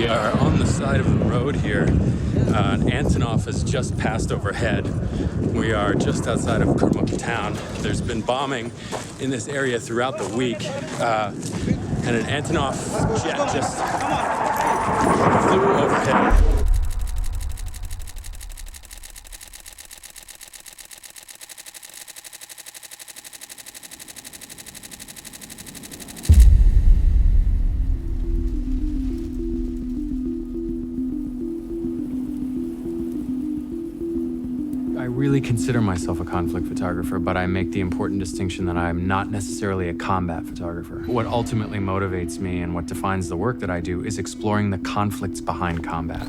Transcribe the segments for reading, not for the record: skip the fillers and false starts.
We are on the side of the road here. An Antonov has just passed overhead. We are just outside of Kurmuk town. There's been bombing in this area throughout the week. And an Antonov jet just flew overhead. I really consider myself a conflict photographer, but I make the important distinction that I'm not necessarily a combat photographer. What ultimately motivates me and what defines the work that I do is exploring the conflicts behind combat.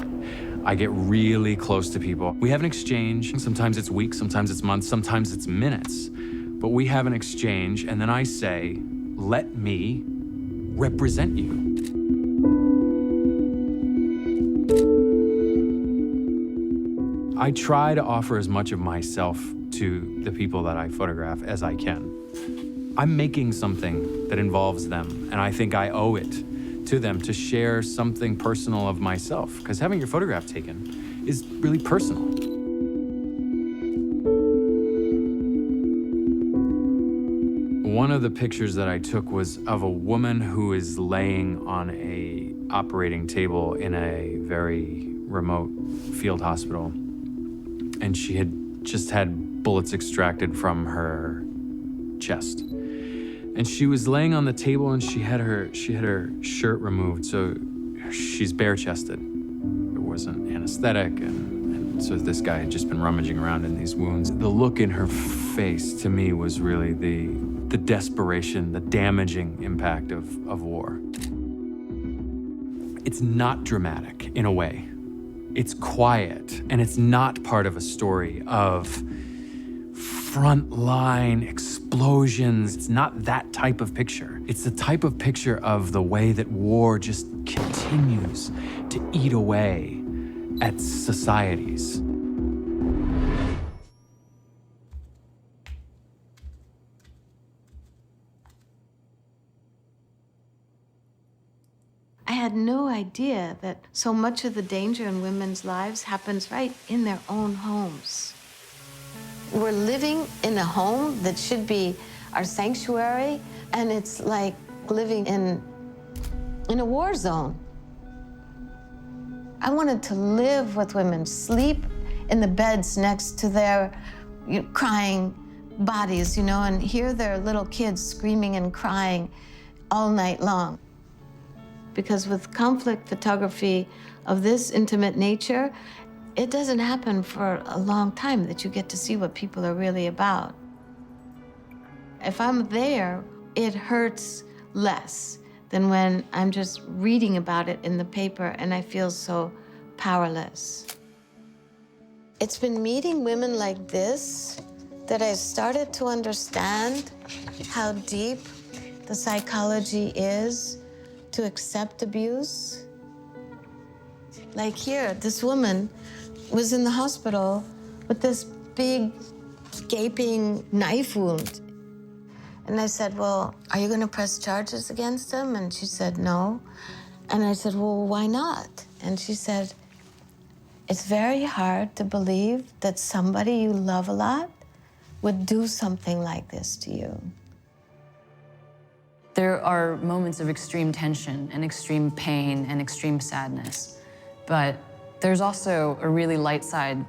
I get really close to people. We have an exchange. Sometimes it's weeks, sometimes it's months, sometimes it's minutes. But we have an exchange, and then I say, let me represent you. I try to offer as much of myself to the people that I photograph as I can. I'm making something that involves them, and I think I owe it to them to share something personal of myself, because having your photograph taken is really personal. One of the pictures that I took was of a woman who is laying on an operating table in a very remote field hospital. And she had just had bullets extracted from her chest. And she was laying on the table and she had her shirt removed, so she's bare-chested. There wasn't anesthetic, and so this guy had just been rummaging around in these wounds. The look in her face to me was really the desperation, the damaging impact of war. It's not dramatic in a way. It's quiet, and it's not part of a story of frontline explosions. It's not that type of picture. It's the type of picture of the way that war just continues to eat away at societies. I had no idea that so much of the danger in women's lives happens right in their own homes. We're living in a home that should be our sanctuary, and it's like living in a war zone. I wanted to live with women, sleep in the beds next to their crying bodies, and hear their little kids screaming and crying all night long. Because with conflict photography of this intimate nature, it doesn't happen for a long time that you get to see what people are really about. If I'm there, it hurts less than when I'm just reading about it in the paper and I feel so powerless. It's been meeting women like this that I started to understand how deep the psychology is to accept abuse. Like here, this woman was in the hospital with this big, gaping knife wound. And I said, well, are you gonna press charges against him? And she said, no. And I said, well, why not? And she said, it's very hard to believe that somebody you love a lot would do something like this to you. There are moments of extreme tension and extreme pain and extreme sadness, but there's also a really light side.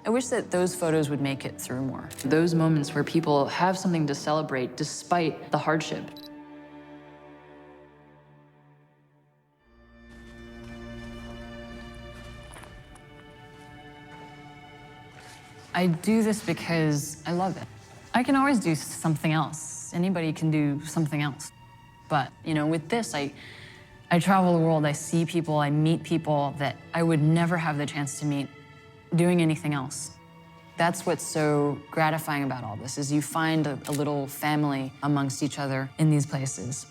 I wish that those photos would make it through more. Those moments where people have something to celebrate despite the hardship. I do this because I love it. I can always do something else. Anybody can do something else. But, with this, I travel the world, I see people, I meet people that I would never have the chance to meet doing anything else. That's what's so gratifying about all this, is you find a little family amongst each other in these places.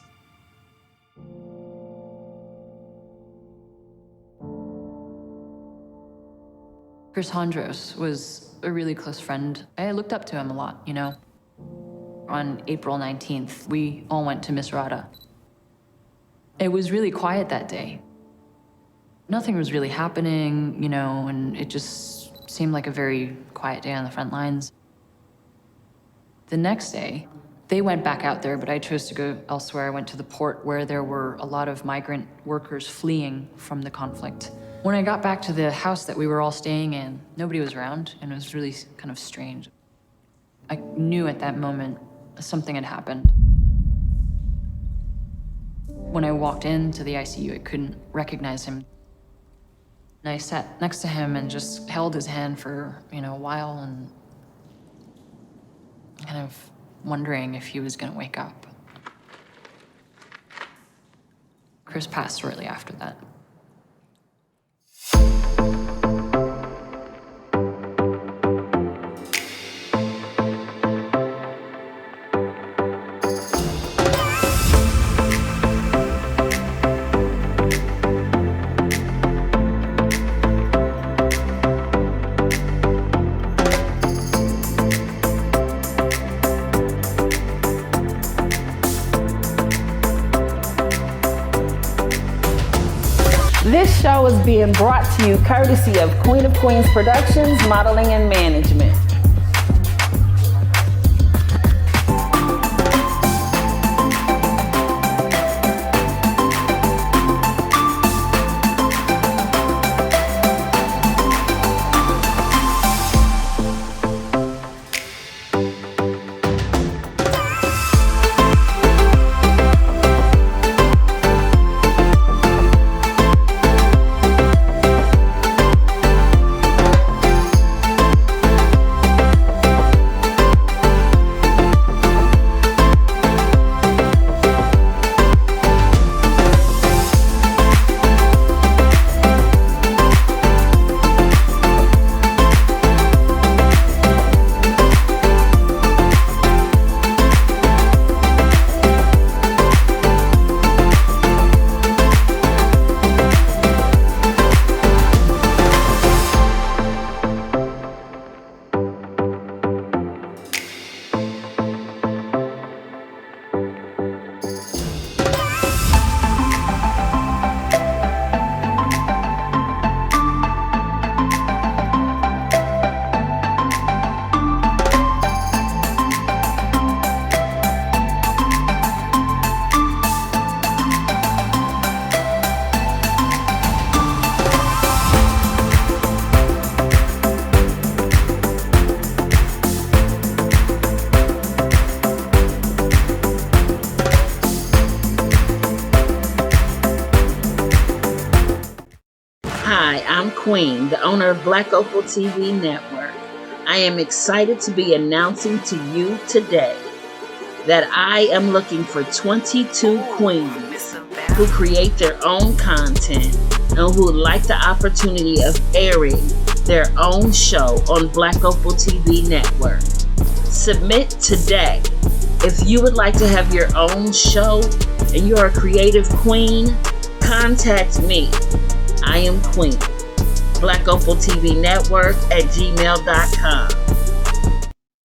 Chris Hondros was a really close friend. I looked up to him a lot, On April 19th, we all went to Misrata. It was really quiet that day. Nothing was really happening, and it just seemed like a very quiet day on the front lines. The next day, they went back out there, but I chose to go elsewhere. I went to the port where there were a lot of migrant workers fleeing from the conflict. When I got back to the house that we were all staying in, nobody was around, and it was really kind of strange. I knew at that moment something had happened. When I walked into the ICU, I couldn't recognize him. And I sat next to him and just held his hand for, a while, and kind of wondering if he was gonna wake up. Chris passed shortly after that. This show is being brought to you courtesy of Queen of Queens Productions, Modeling and Management. Hi, I'm Queen, the owner of Black Opal TV Network. I am excited to be announcing to you today that I am looking for 22 queens who create their own content and who would like the opportunity of airing their own show on Black Opal TV Network. Submit today. If you would like to have your own show and you're a creative queen, contact me. I am Queen. Black Opal TV Network at gmail.com.